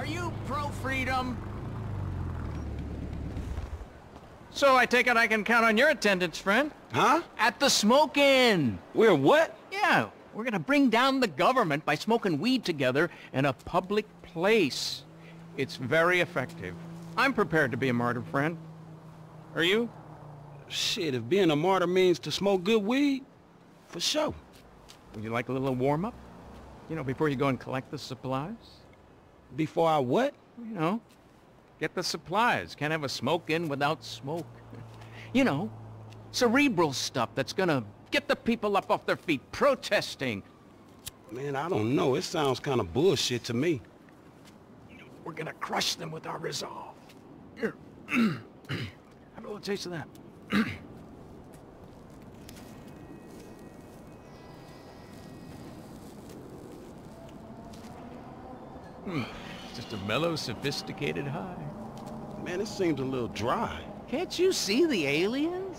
Are you pro-freedom? So I take it I can count on your attendance, friend? Huh? At the smoke-in. We're what? Yeah, we're gonna bring down the government by smoking weed together in a public place. It's very effective. I'm prepared to be a martyr, friend. Are you? Shit, if being a martyr means to smoke good weed, for sure. Would you like a little warm-up? You know, before you go and collect the supplies? Before I what? You know, get the supplies. Can't have a smoke-in without smoke. You know, cerebral stuff that's gonna get the people up off their feet, protesting. Man, I don't know. It sounds kind of bullshit to me. We're gonna crush them with our resolve. Here. Have a little taste of that. It's just a mellow, sophisticated high. Man, it seems a little dry. Can't you see the aliens?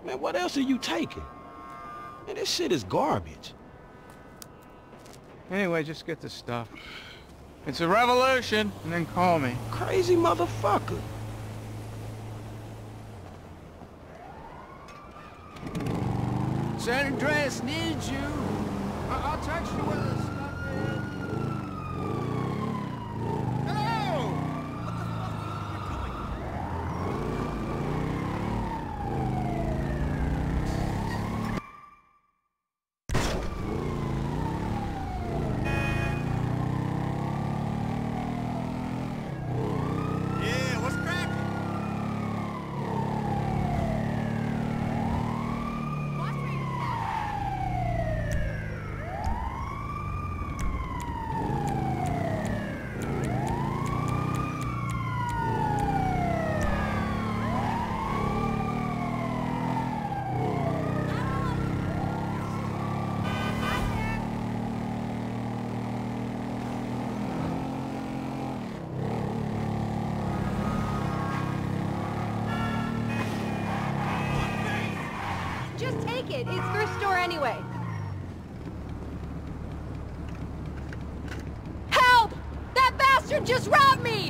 Man, what else are you taking? Man, this shit is garbage. Anyway, just get the stuff. It's a revolution, and then call me. Crazy motherfucker. San Andreas needs you. I'll text you where the stuff is. Hello! What the fuck are you doing? Yeah, what's cracking? Just take it. It's thrift store anyway. Help! That bastard just robbed me!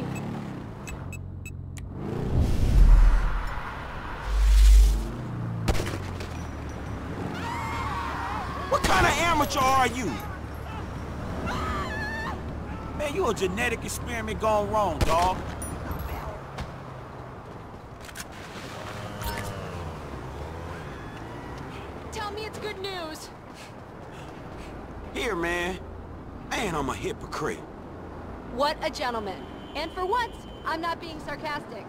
What kind of amateur are you? Man, you a genetic experiment gone wrong, dawg. Tell me it's good news. Here, man. Man, I'm a hypocrite. What a gentleman. And for once, I'm not being sarcastic.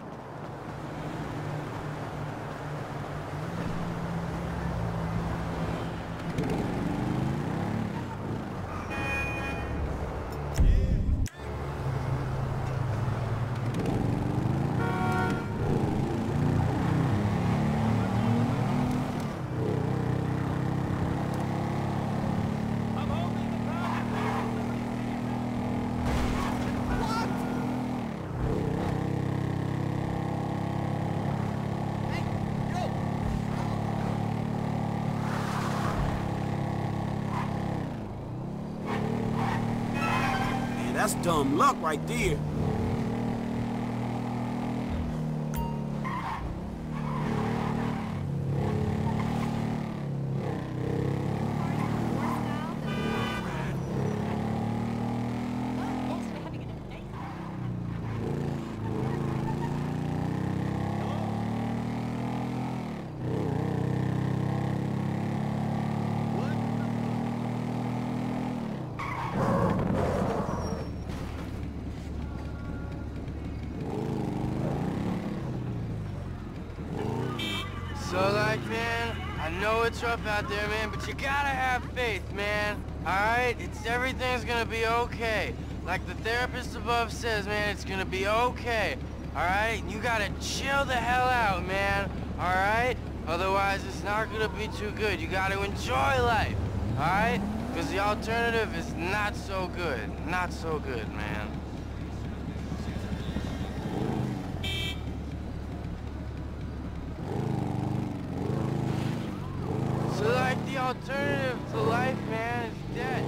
That's dumb luck right there. So, like, man, I know it's rough out there, man, but you gotta have faith, man. Alright? Everything's gonna be okay. Like the therapist above says, man, it's gonna be okay. Alright? You gotta chill the hell out, man. Alright? Otherwise, it's not gonna be too good. You gotta enjoy life. Alright? Because the alternative is not so good. Not so good, man. So, like, the alternative to life, man, is death.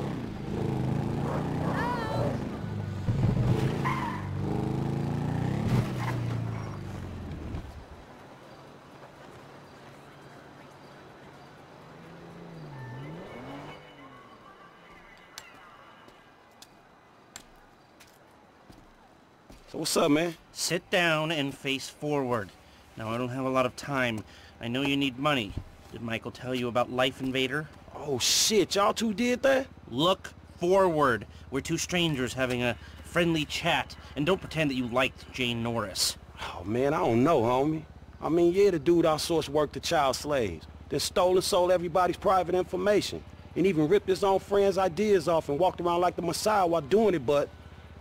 So what's up, man? Sit down and face forward. Now, I don't have a lot of time. I know you need money. Did Michael tell you about Life Invader? Oh, shit, y'all two did that? Look forward. We're two strangers having a friendly chat. And don't pretend that you liked Jane Norris. Oh, man, I don't know, homie. I mean, yeah, the dude outsourced work to child slaves, then stole and sold everybody's private information, and even ripped his own friends' ideas off and walked around like the Messiah while doing it, but,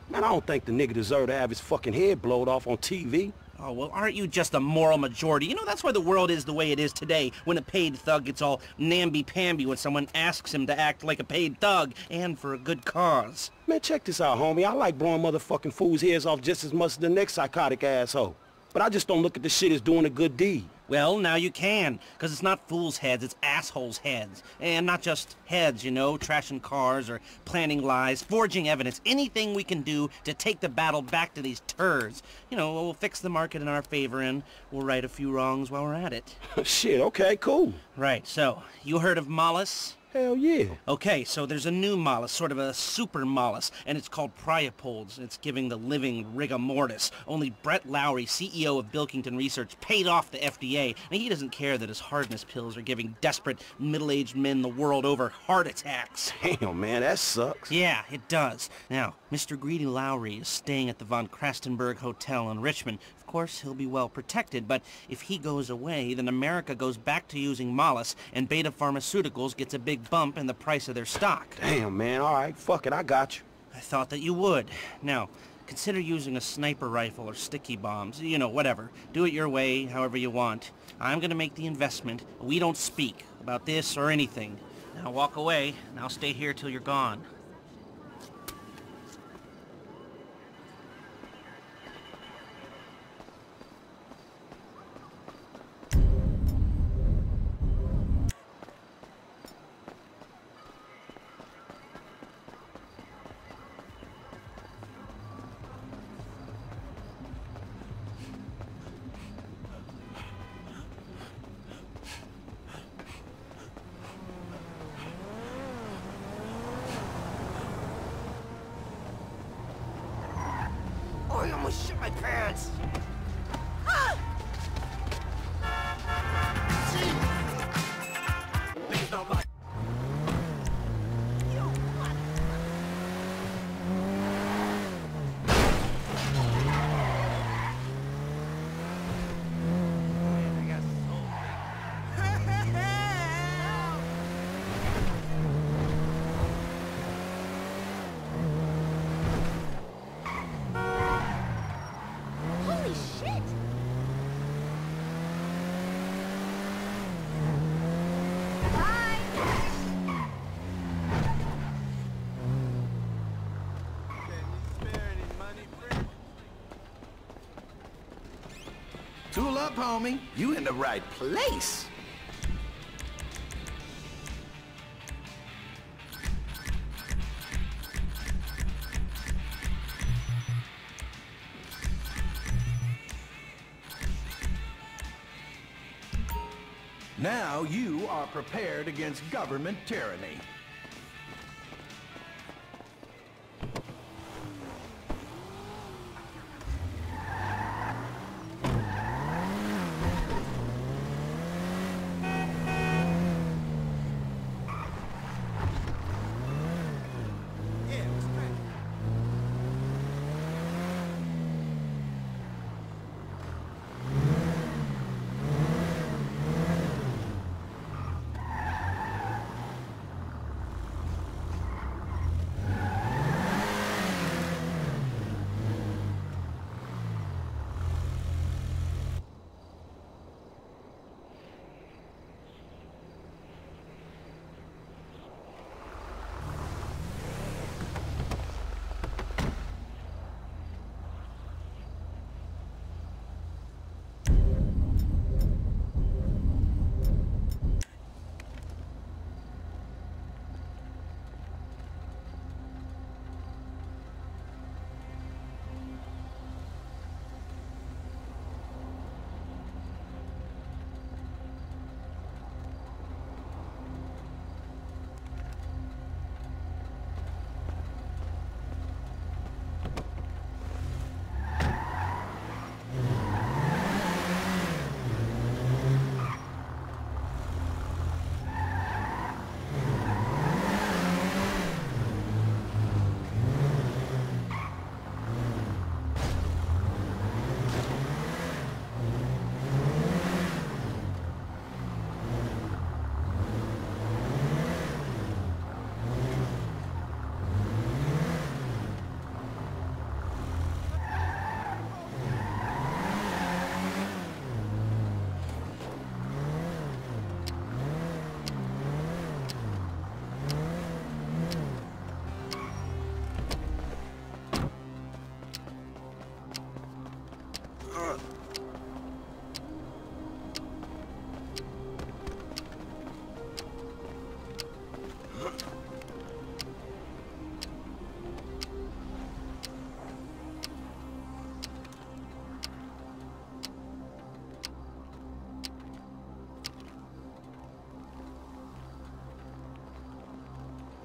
man, I don't think the nigga deserved to have his fucking head blowed off on TV. Oh, well, aren't you just a moral majority? You know, that's why the world is the way it is today, when a paid thug gets all namby-pamby when someone asks him to act like a paid thug, and for a good cause. Man, check this out, homie. I like blowing motherfucking fools' heads off just as much as the next psychotic asshole. But I just don't look at this shit as doing a good deed. Well, now you can, because it's not fools' heads, it's assholes' heads. And not just heads, you know, trashing cars or planning lies, forging evidence, anything we can do to take the battle back to these turds. You know, we'll fix the market in our favor and we'll right a few wrongs while we're at it. Shit, okay, cool. Right, so, you heard of Mollis? Hell yeah. Okay, so there's a new Mollis, sort of a super Mollis, and it's called Priapold. It's giving the living rigor mortis. Only Brett Lowry, CEO of Bilkington Research, paid off the FDA, and he doesn't care that his hardness pills are giving desperate middle-aged men the world over heart attacks. Damn, man, that sucks. Yeah, it does. Now, Mr. Greedy Lowry is staying at the Von Krastenberg Hotel in Richmond. Of course, he'll be well protected, but if he goes away, then America goes back to using Mollis, and Beta Pharmaceuticals gets a big bump in the price of their stock. Damn, man, all right, fuck it, I got you. I thought that you would. Now, consider using a sniper rifle or sticky bombs. You know, whatever. Do it your way, however you want. I'm gonna make the investment. We don't speak about this or anything. Now walk away, and I'll stay here till you're gone. Oh, I almost shit my pants! Holy shit! Bye! Tool up, homie. You in the right place. Now you are prepared against government tyranny.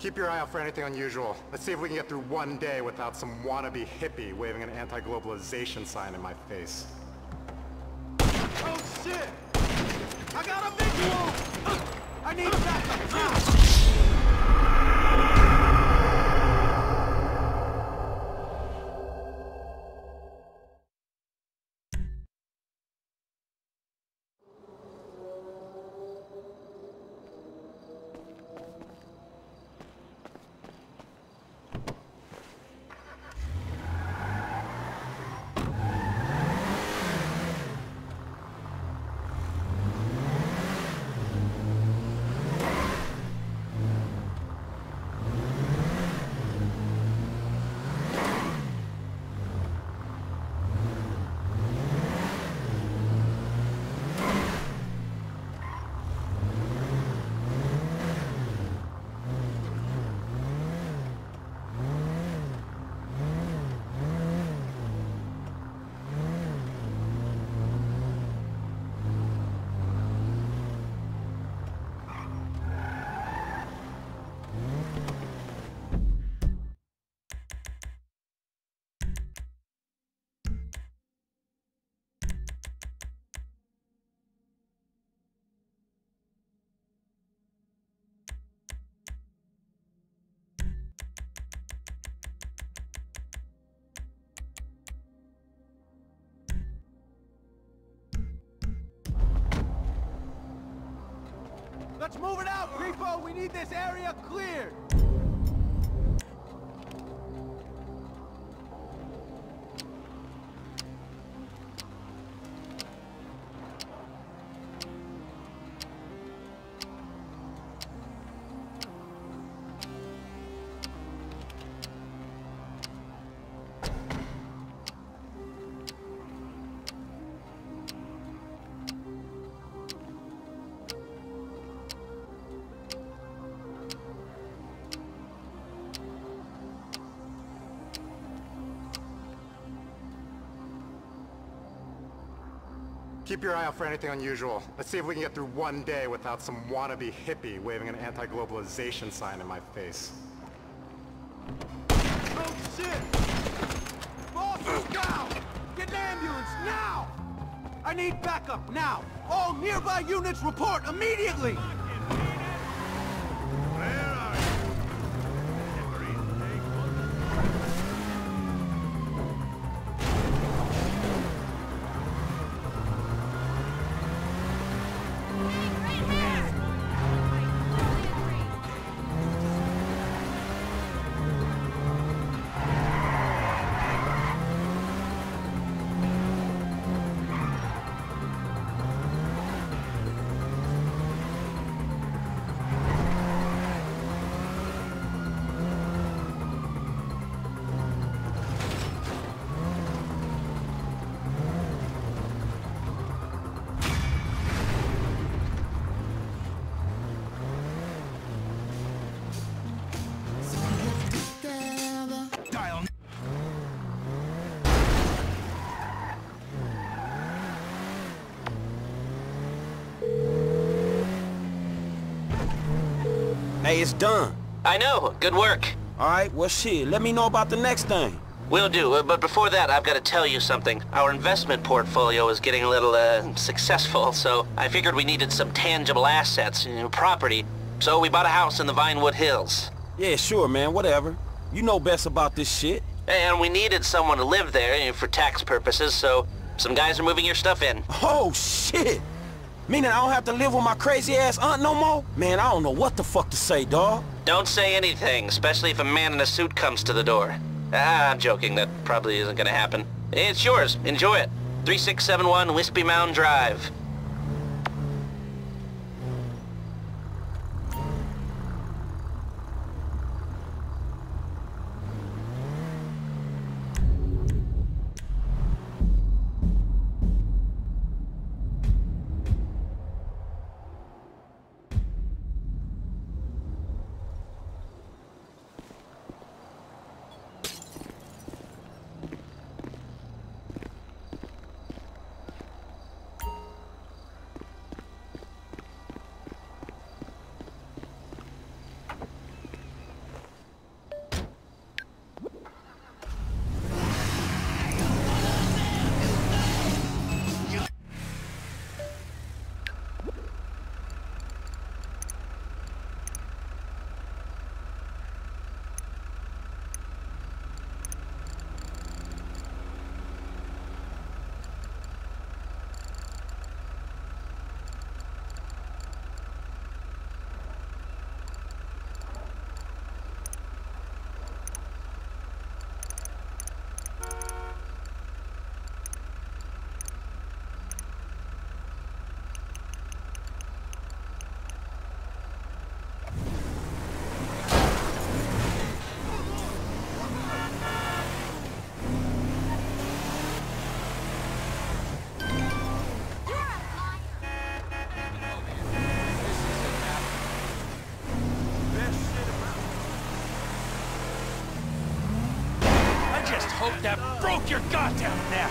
Keep your eye out for anything unusual. Let's see if we can get through one day without some wannabe hippie waving an anti-globalization sign in my face. Oh shit! I got a visual! I need backup now! Let's move it out, Grifo! We need this area cleared! Keep your eye out for anything unusual. Let's see if we can get through one day without some wannabe hippie waving an anti-globalization sign in my face. Oh shit! Boss is down! Get an ambulance now! I need backup now! All nearby units report immediately! Hey, it's done. I know. Good work. All right, well, shit, let me know about the next thing. Will do, but before that, I've got to tell you something. Our investment portfolio is getting a little, successful, so I figured we needed some tangible assets, property. So we bought a house in the Vinewood Hills. Yeah, sure, man, whatever. You know best about this shit. And we needed someone to live there for tax purposes, so some guys are moving your stuff in. Oh, shit! Meaning I don't have to live with my crazy-ass aunt no more? Man, I don't know what the fuck to say, dawg. Don't say anything, especially if a man in a suit comes to the door. I'm joking. That probably isn't gonna happen. It's yours. Enjoy it. 3671 Wispy Mound Drive. hope that broke your goddamn neck!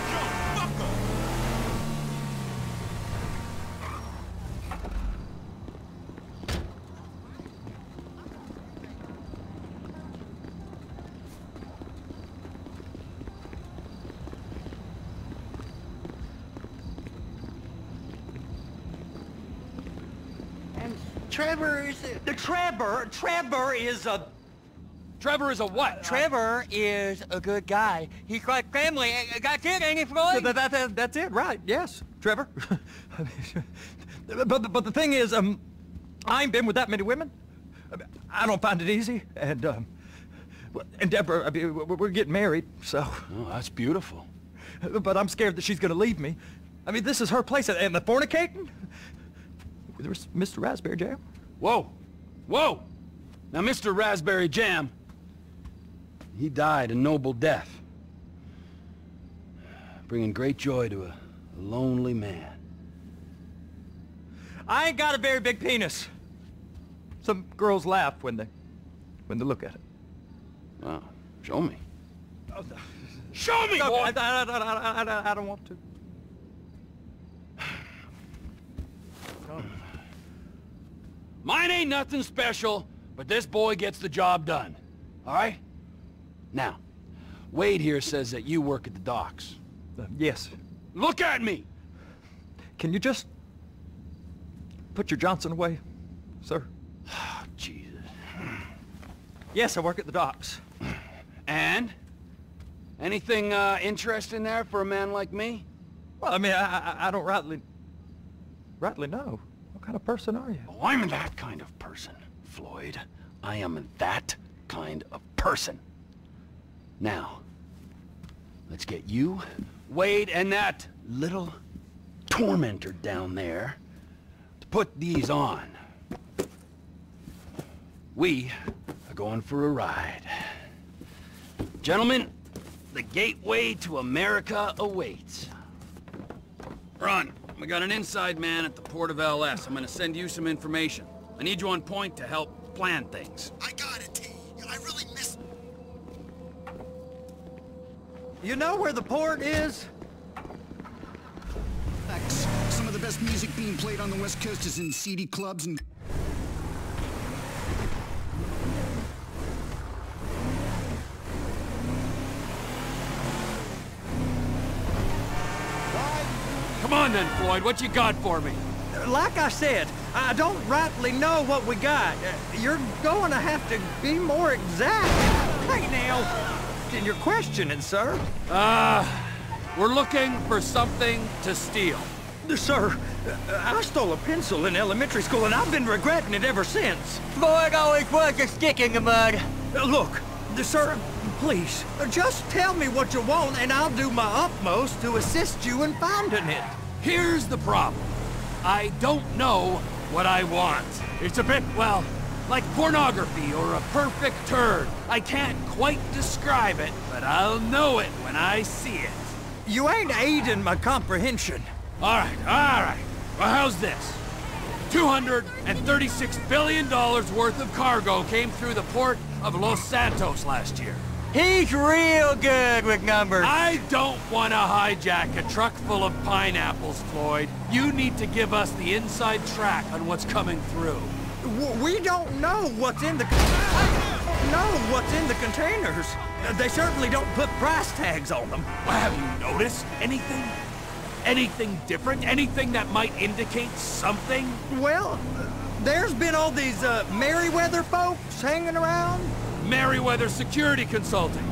Trevor is a... Trevor is a what? Trevor is a good guy. He's like family. That's it, ain't it, Floyd? That's it, right? Yes, Trevor. but the thing is, I ain't been with that many women. I don't find it easy, and Deborah, I mean, we're getting married, so. Oh, that's beautiful. But I'm scared that she's gonna leave me. I mean, this is her place, and the fornicating? There's Mr. Raspberry Jam. Whoa! Whoa! Now, Mr. Raspberry Jam, he died a noble death, bringing great joy to a lonely man. I ain't got a very big penis. Some girls laugh when they look at it. Wow, show me. Show me, No, boy! I don't want to. Mine ain't nothing special, but this boy gets the job done. All right? Now, Wade here says that you work at the docks. Yes. Look at me! Can you just put your Johnson away, sir? Oh, Jesus. Yes, I work at the docks. And? Anything interesting there for a man like me? Well, I mean, I don't rightly know. What kind of person are you? Oh, I'm that kind of person, Floyd. I am that kind of person. Now, let's get you, Wade, and that little tormentor down there to put these on. We are going for a ride. Gentlemen, the gateway to America awaits. Run. We got an inside man at the port of LS. I'm gonna send you some information. I need you on point to help plan things. I got it, T. I really miss... You know where the port is? FX. Some of the best music being played on the West Coast is in seedy clubs and... Come on then, Floyd, what you got for me? Like I said, I don't rightly know what we got. You're going to have to be more exact. Hey now, in your questioning, sir. We're looking for something to steal. Sir, I stole a pencil in elementary school and I've been regretting it ever since. Floyd always was a stick in the mud. Look, sir, please, just tell me what you want and I'll do my utmost to assist you in finding it. Here's the problem. I don't know what I want. It's a bit, well, like pornography or a perfect turd. I can't quite describe it, but I'll know it when I see it. You ain't aiding my comprehension. All right. Well, how's this? $236 billion worth of cargo came through the port of Los Santos last year. He's real good with numbers. I don't want to hijack a truck full of pineapples, Floyd. You need to give us the inside track on what's coming through. We don't know what's in the... containers. They certainly don't put price tags on them. Well, have you noticed anything? Anything different? Anything that might indicate something? Well, there's been all these Merryweather folks hanging around. Merryweather Security Consulting.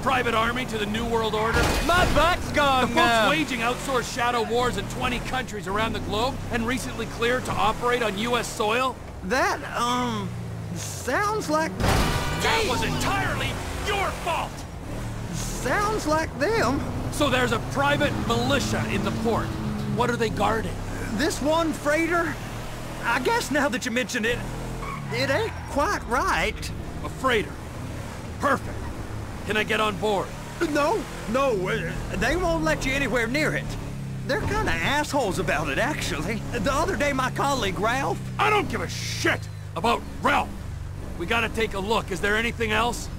Private army to the New World Order. My butt's gone The now. folks waging outsourced shadow wars in 20 countries around the globe and recently cleared to operate on U.S. soil. That, sounds like... That was entirely your fault! Sounds like them. So there's a private militia in the port. What are they guarding? This one freighter? I guess now that you mention it, it ain't quite right. A freighter. Perfect. Can I get on board? No, they won't let you anywhere near it. They're kind of assholes about it, actually. The other day, my colleague, Ralph... I don't give a shit about Ralph. We gotta take a look. Is there anything else?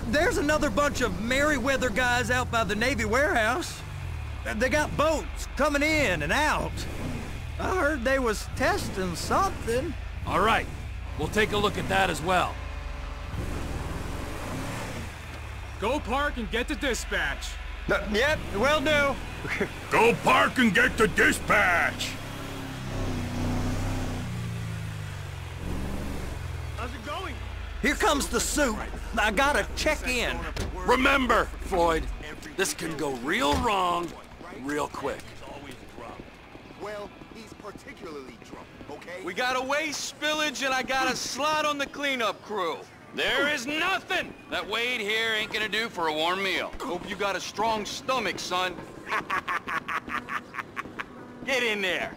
There's another bunch of Merryweather guys out by the Navy warehouse. They got boats coming in and out. I heard they was testing something. All right, we'll take a look at that as well. Go park and get to dispatch. Yep, will do. Go park and get to dispatch! How's it going? Here comes the suit. I gotta check in. Remember, Floyd, this can go real wrong real quick. Well, he's particularly drunk, okay? We got a waste spillage and I got a slot on the cleanup crew. There is nothing that Wade here ain't gonna do for a warm meal. Hope you got a strong stomach, son. Get in there.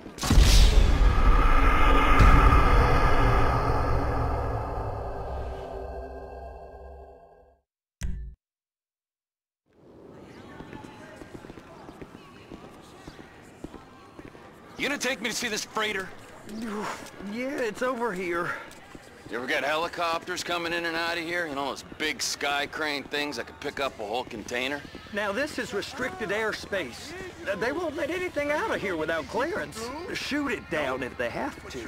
You gonna take me to see this freighter? Yeah, it's over here. You ever got helicopters coming in and out of here? You know, those big sky crane things that could pick up a whole container? Now, this is restricted airspace. They won't let anything out of here without clearance. Shoot it down if they have to.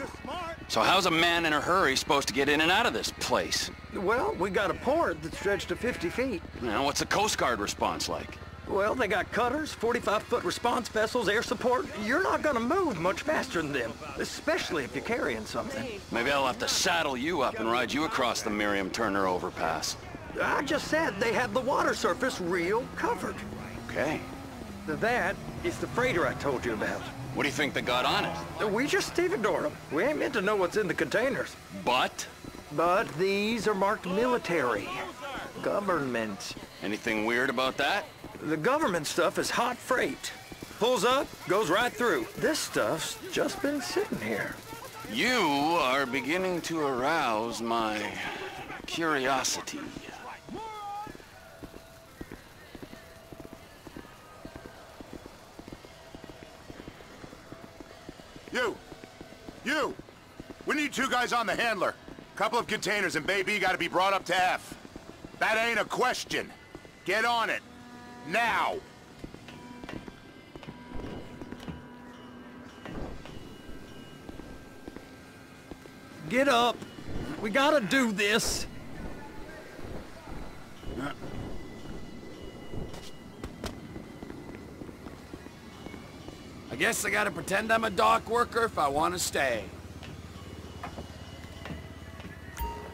So how's a man in a hurry supposed to get in and out of this place? Well, we got a port that's stretched to 50 feet. You know, what's the Coast Guard response like? Well, they got cutters, 45-foot response vessels, air support. You're not gonna move much faster than them, especially if you're carrying something. Maybe I'll have to saddle you up and ride you across the Miriam Turner overpass. I just said they have the water surface real covered. Okay. That is the freighter I told you about. What do you think they got on it? We just stevedored them. We ain't meant to know what's in the containers. But these are marked military. Government. Anything weird about that? The government stuff is hot freight. Pulls up, goes right through. This stuff's just been sitting here. You are beginning to arouse my curiosity. You! We need 2 guys on the handler. Couple of containers and baby gotta be brought up to F. That ain't a question. Get on it. Now! Get up. We gotta do this. I guess I gotta pretend I'm a dock worker if I want to stay.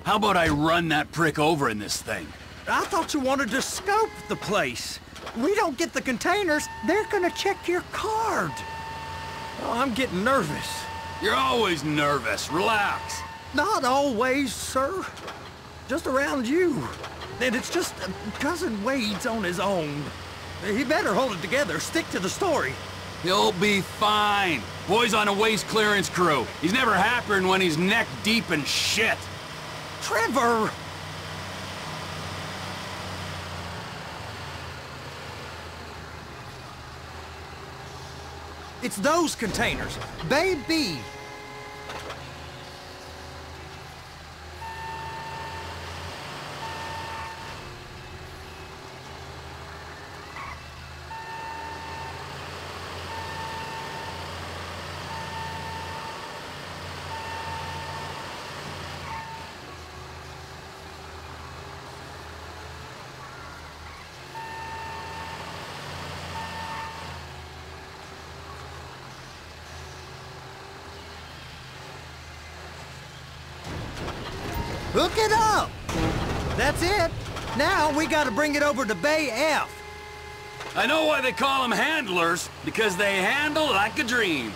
How about I run that prick over in this thing? I thought you wanted to scope the place. We don't get the containers, they're gonna check your card. Oh, I'm getting nervous. You're always nervous. Relax. Not always, sir. Just around you. And it's just Cousin Wade's on his own. He better hold it together, stick to the story. He'll be fine. Boy's on a waste clearance crew. He's never happier than when he's neck deep in shit. Trevor! It's those containers. Bay B. Hook it up! That's it. Now we gotta bring it over to Bay F. I know why they call them handlers, because they handle like a dream.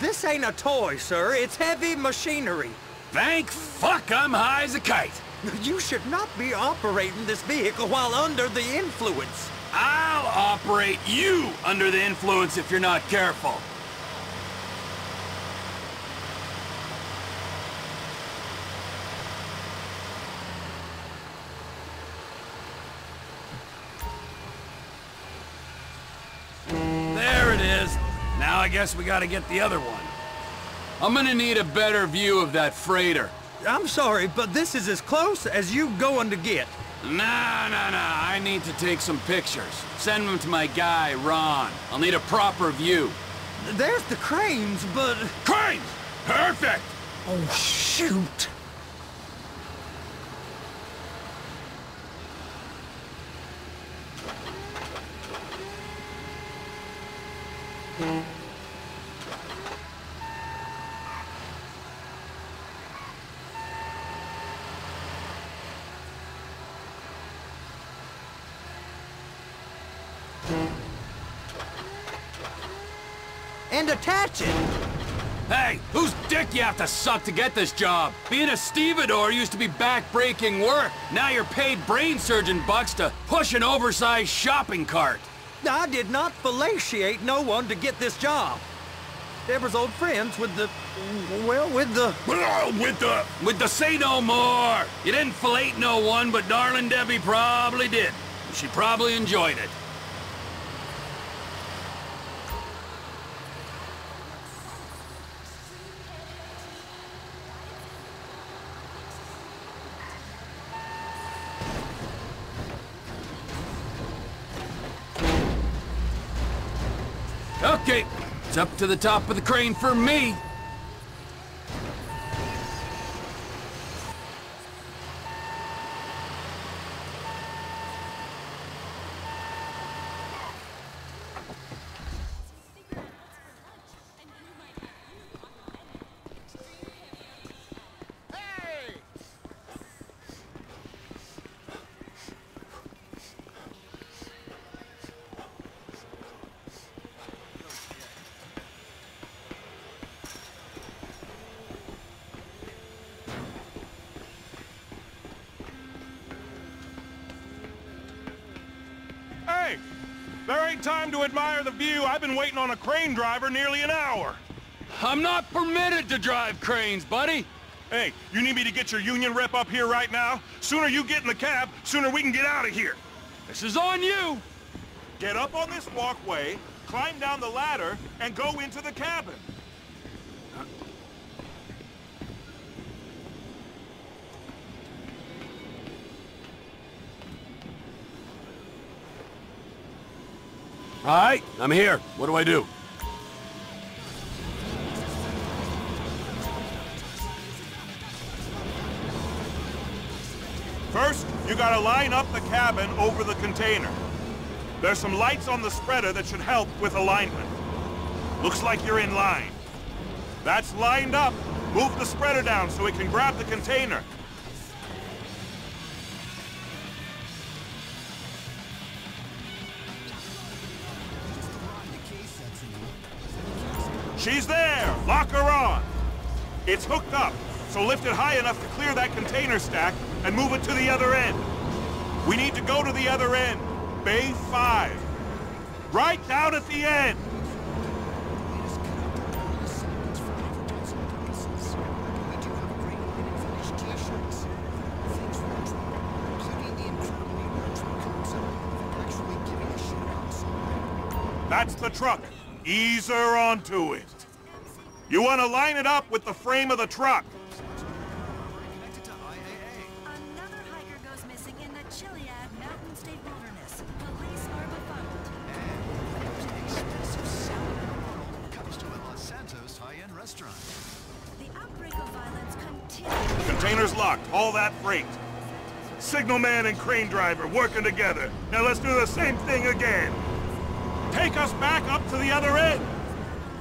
This ain't a toy, sir. It's heavy machinery. Thank fuck I'm high as a kite. You should not be operating this vehicle while under the influence. I'll operate you under the influence if you're not careful. There it is. Now I guess we gotta get the other one. I'm gonna need a better view of that freighter. I'm sorry, but this is as close as you going to get. Nah. I need to take some pictures. Send them to my guy, Ron. I'll need a proper view. There's the cranes, but... Cranes! Perfect! Oh, shoot. And attach it. Hey, whose dick you have to suck to get this job? Being a stevedore used to be back-breaking work. Now you're paid brain surgeon bucks to push an oversized shopping cart. I did not fellatiate no one to get this job. Deborah's old friends with the... well, with the... With the say no more. You didn't fellate no one, but darling Debbie probably did. She probably enjoyed it. Okay, it's up to the top of the crane for me. Hey! There ain't time to admire the view. I've been waiting on a crane driver nearly an hour. I'm not permitted to drive cranes, buddy. Hey, you need me to get your union rep up here right now? Sooner you get in the cab, sooner we can get out of here. This is on you. Get up on this walkway, climb down the ladder, and go into the cabin. All right, I'm here. What do I do? First, you gotta line up the cabin over the container. There's some lights on the spreader that should help with alignment. Looks like you're in line. That's lined up. Move the spreader down so it can grab the container. She's there! Lock her on! It's hooked up, so lift it high enough to clear that container stack and move it to the other end. We need to go to the other end. Bay 5. Right down at the end! That's the truck. Ease her onto it. You want to line it up with the frame of the truck. Another hiker goes missing in the Chiliad Mountain State Wilderness. Police are befuddled. And the most expensive salad in the world comes to a Los Santos high-end restaurant. The outbreak of violence continues. Container's locked. All that freight. Signalman and crane driver working together. Now let's do the same thing again. Take us back up to the other end.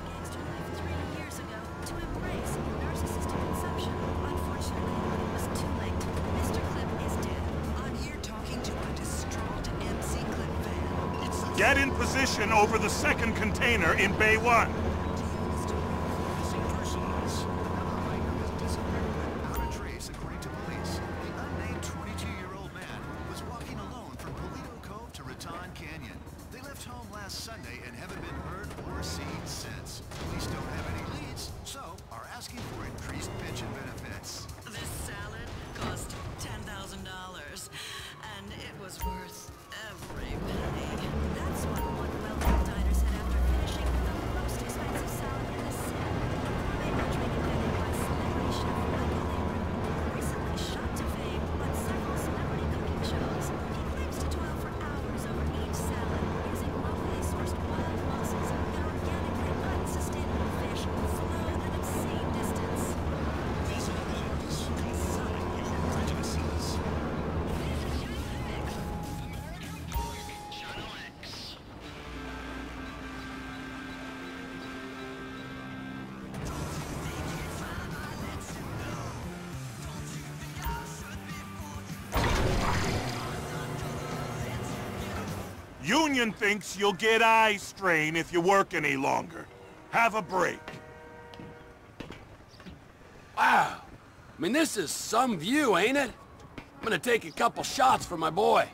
Gangster life 3 years ago to embrace narcissistic consumption. Unfortunately, it was too late. Mr. Clip is dead. I'm here talking to a distraught MC Clip fan. Get in position over the second container in Bay 1. Missing persons. Another hiker has disappeared without a trace, according to police. The unnamed 22-year-old man was walking alone from Polito Cove to Raton Canyon. They left home last Sunday and haven't been heard or seen since. Police don't have any leads, so are asking for increased pension benefits. This salad cost $10,000, and it was worth every penny. That's what one well-known diner said after finishing the most expensive salad in the city. They were invented by celebrity chef Michael Abram, recently shot to fame on several celebrity cooking shows. Union thinks you'll get eye strain if you work any longer. Have a break. Wow. I mean, this is some view, ain't it? I'm gonna take a couple shots for my boy.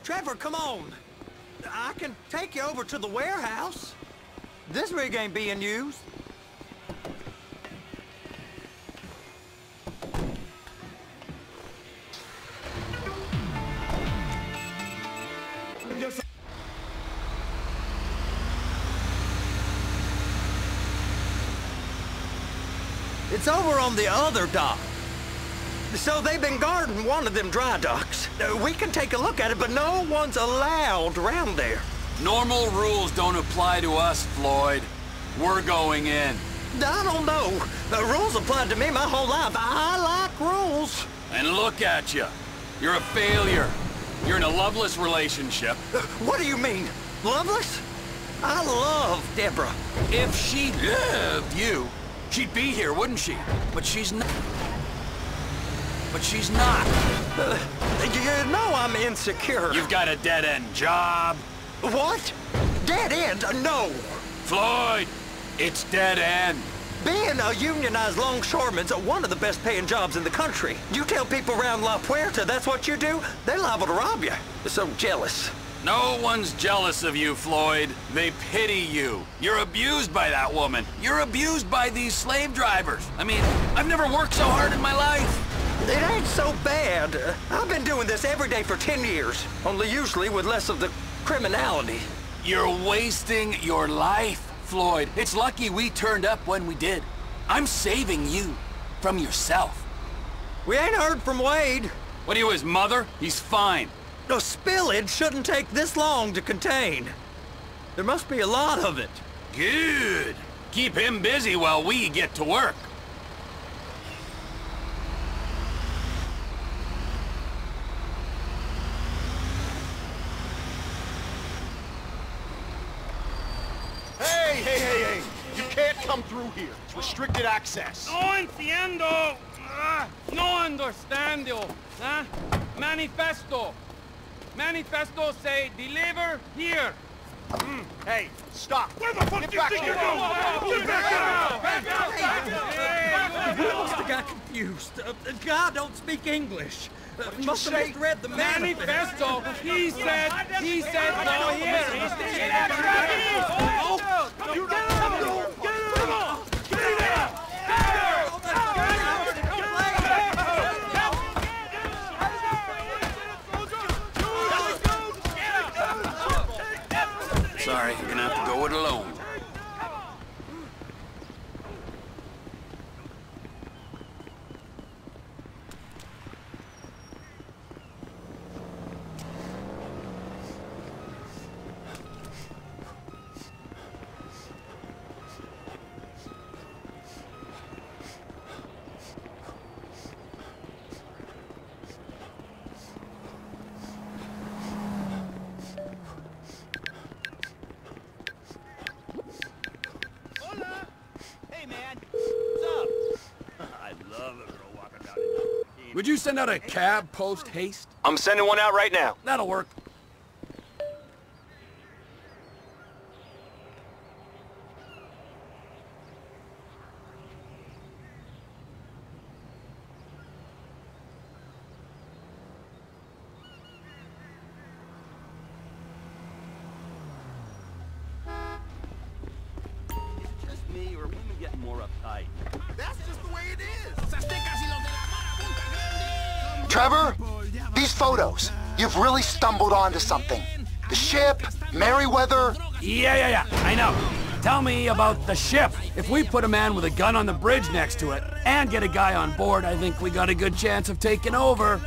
Trevor, come on. I can take you over to the warehouse. This rig ain't being used. It's over on the other dock. So they've been guarding one of them dry docks. We can take a look at it, but no one's allowed around there. Normal rules don't apply to us, Floyd. We're going in. I don't know. The rules applied to me my whole life. I like rules. And look at you. You're a failure. You're in a loveless relationship. What do you mean? Loveless? I love Deborah. If she loved you, she'd be here, wouldn't she? But she's not. But she's not. You know I'm insecure. You've got a dead-end job. What? Dead end? No. Floyd, it's dead end. Being a unionized longshoreman's one of the best paying jobs in the country. You tell people around La Puerta that's what you do, they're liable to rob you. They're so jealous. No one's jealous of you, Floyd. They pity you. You're abused by that woman. You're abused by these slave drivers. I mean, I've never worked so hard in my life. It ain't so bad. I've been doing this every day for 10 years, only usually with less of the criminality. You're wasting your life, Floyd. It's lucky we turned up when we did. I'm saving you from yourself. We ain't heard from Wade. What are you, his mother? He's fine. No, spillage shouldn't take this long to contain. There must be a lot of it. Good. Keep him busy while we get to work. Hey! You can't come through here. It's restricted access. No entiendo. No understando. Manifesto. Manifesto say deliver here. Hey, stop. Where the fuck do you think you're going? Get back out! We must have got confused. God don't speak English. Must have misread the manifesto. He said go here. Get out! You get out! Get out! Sorry, you're gonna have to go it alone. would you send out a cab post-haste? I'm sending one out right now. That'll work. Me or women getting more uptight? That's just the way it is. Trevor, these photos, you've really stumbled onto something. The ship, Merryweather. Yeah, I know. Tell me about the ship. If we put a man with a gun on the bridge next to it and get a guy on board, I think we got a good chance of taking over.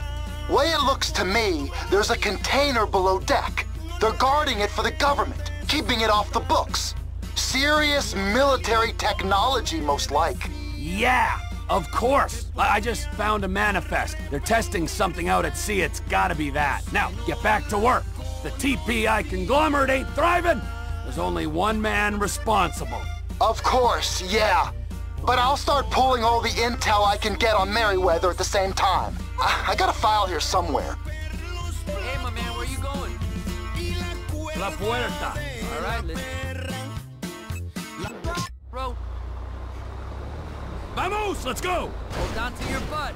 Way it looks to me, there's a container below deck. They're guarding it for the government, keeping it off the books. Serious military technology, most like. Yeah, of course. I just found a manifest. They're testing something out at sea. It's gotta be that. Now, get back to work. The TPI conglomerate ain't thriving. There's only one man responsible. Of course, yeah. But I'll start pulling all the intel I can get on Merryweather at the same time. I got a file here somewhere. Hey, my man, where you going? La Puerta. All right, let's... Bro. Vamos, let's go! Hold on to your butt.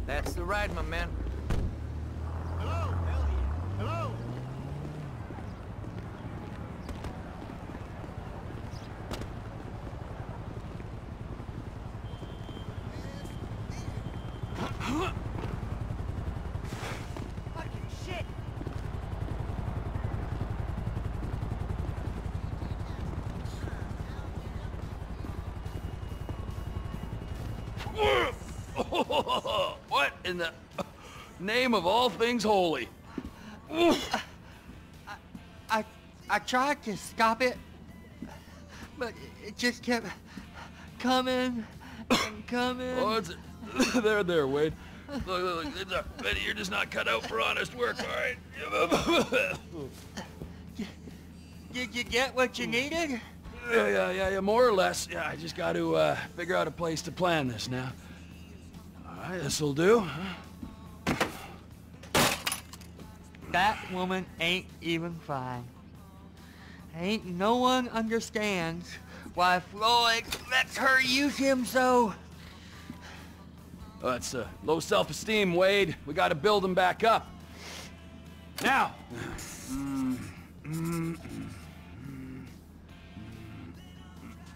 That's the ride, my man. Hello, Elliot. Hello. What in the name of all things holy? I tried to stop it, but it just kept coming and coming. Oh, it's there, Wade. Look, you're just not cut out for honest work, all right? Did you get what you needed? Yeah, more or less. Yeah, I just got to figure out a place to plan this now. All right, this'll do. That woman ain't even fine. Ain't no one understands why Floyd lets her use him so. Oh, that's low self-esteem, Wade. We got to build him back up. Now.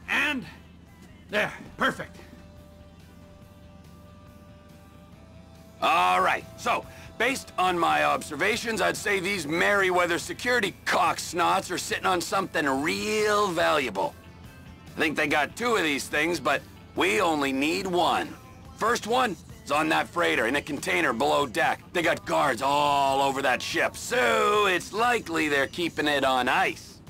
And there, perfect. All right, so based on my observations, I'd say these Merryweather security cocksnots are sitting on something real valuable. I think they got 2 of these things, but we only need 1. First one is on that freighter in a container below deck. They got guards all over that ship, so it's likely they're keeping it on ice.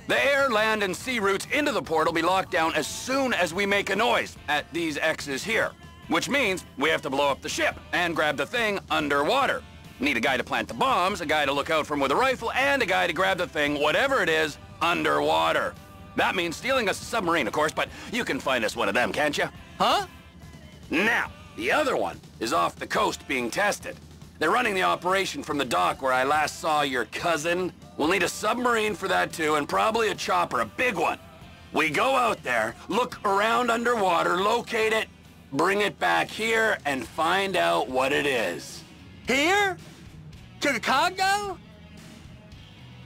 The air, land, and sea routes into the port will be locked down as soon as we make a noise at these X's here. Which means we have to blow up the ship and grab the thing underwater. Need a guy to plant the bombs, a guy to look out for him with a rifle, and a guy to grab the thing, whatever it is, underwater. That means stealing us a submarine, of course, but you can find us one of them, can't you? Huh? Now, the other one is off the coast being tested. They're running the operation from the dock where I last saw your cousin. We'll need a submarine for that too, and probably a chopper, a big one. We go out there, look around underwater, locate it, bring it back here, and find out what it is. Here? To the Congo?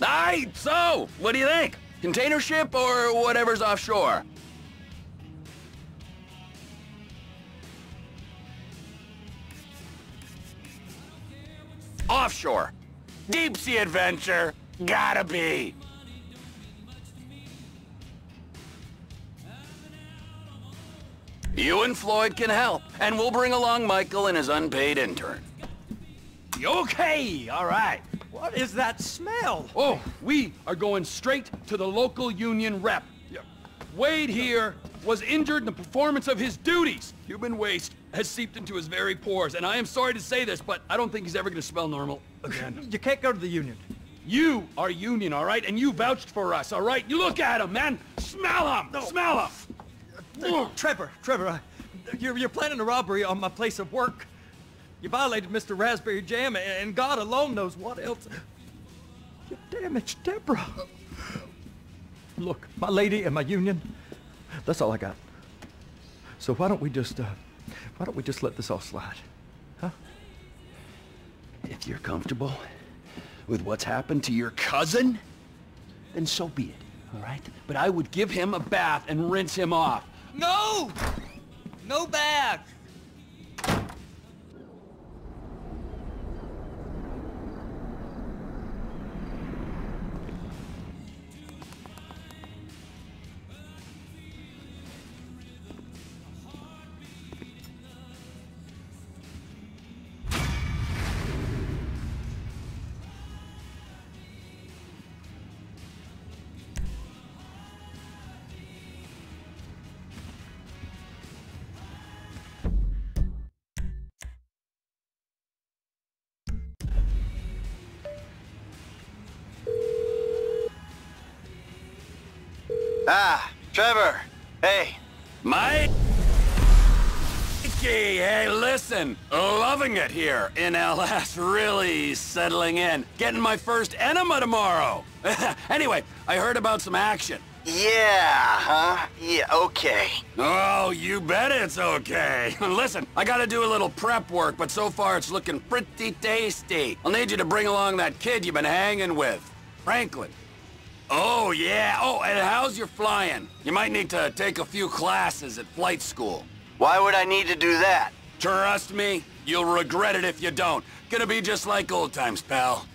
Aye, so, what do you think? Container ship or whatever's offshore? Offshore. Deep sea adventure. Gotta be. You and Floyd can help, and we'll bring along Michael and his unpaid intern. Okay, all right. What is that smell? Oh, we are going straight to the local union rep. Wade here was injured in the performance of his duties. Human waste has seeped into his very pores, and I am sorry to say this, but I don't think he's ever going to smell normal again. You can't go to the union. You are union, all right? And you vouched for us, all right? You look at him, man! Smell him! No. Smell him! Trevor, you're planning a robbery on my place of work. You violated Mr. Raspberry Jam, and God alone knows what else. You damaged Deborah. Look, my lady and my union, that's all I got. So why don't we just let this all slide, huh? If you're comfortable with what's happened to your cousin, then so be it, all right? But I would give him a bath and rinse him off. No! No bath! Ah, Trevor. Hey. Mikey, hey, listen. Loving it here in LS. Really settling in. Getting my first enema tomorrow. Anyway, I heard about some action. Yeah, huh? Yeah, okay. Oh, you bet it's okay. Listen, I gotta do a little prep work, but so far it's looking pretty tasty. I'll need you to bring along that kid you've been hanging with, Franklin. Oh, yeah. Oh, and how's your flying? You might need to take a few classes at flight school. Why would I need to do that? Trust me, you'll regret it if you don't. Gonna be just like old times, pal.